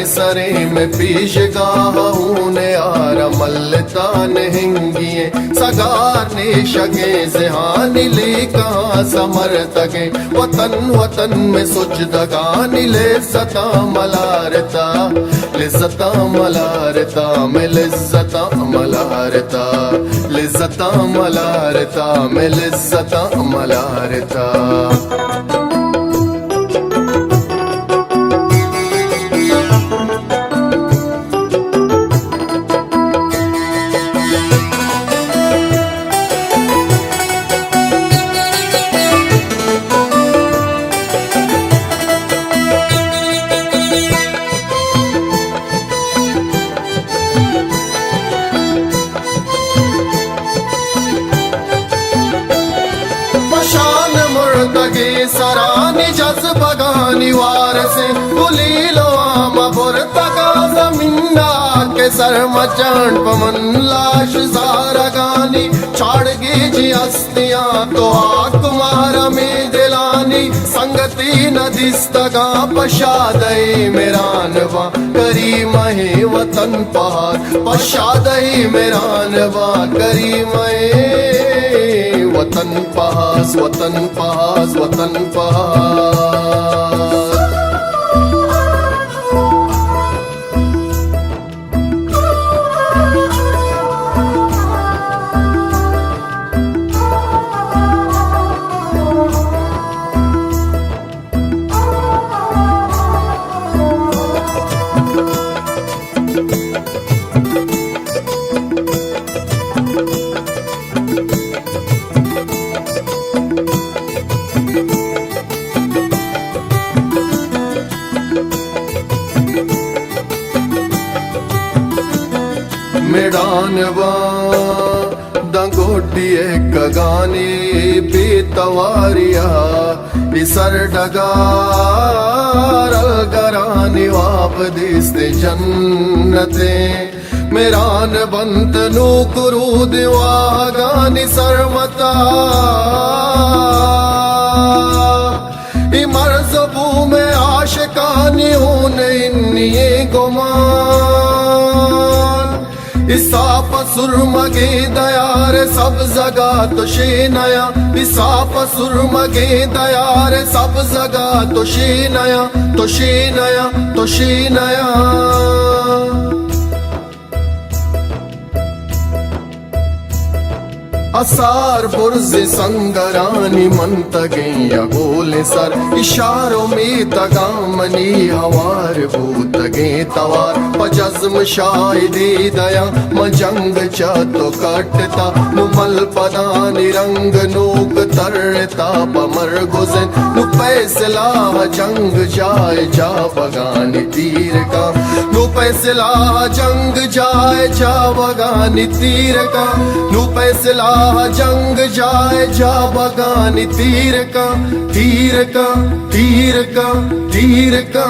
सरे में पीश गाहूने आरा मल्लता नहिंगिए सगारने शगे जहानी ले कहाँ समर तगे वतन वतन में सुजदगा नीले सता मलारता लिज़्ज़ता मलारता में लिज़्ज़ता मलारता लिज़्ज़ता मलारता में लिज़्ज़ता मलारता। सरानी जज बगानी वार से बुली लो आमा बुरतगा जमीना के सर मचान पमन लाश सारा गानी छाड़ गी जी हस्तियां तो आक मारा में दिलानी संगति नदिस्तगा पशादई मेरानवा करी महे वतन पहाड़ पशादई मेरानवा करी महे वतन पास वतन पास वतन पास। मेडानवा दंगोटिए कगानी बेतवारिया इसर डगार अलगरानी वाप दिस्ते जन्नते मेरान बंत नूकुरू दिवागानी सरमता इमरज़बू में आशिकानी होने इन्निए गुमान इसाप सुरमगे दयार सब जगा तो शीनया इसाप सुरमगे दयार सब जगा तो शीनया तो शीनया तो शीनया। असार बुर्ज़ संगरानी मंतगे या बोले सर इशारों में तगामनी हवार भूतगे तवार पजज़्म शायदी दया मजंग तो कटता नुमल पदानी रंग नूक तरता पमर गुज़न नु पैसला जंग जाए जा बगानी तीर का नु पैसला जंग जाए जा बगानी तीर का नु पैसला जंग जाए जा बगानी तीर का तीर का तीर का तीर का।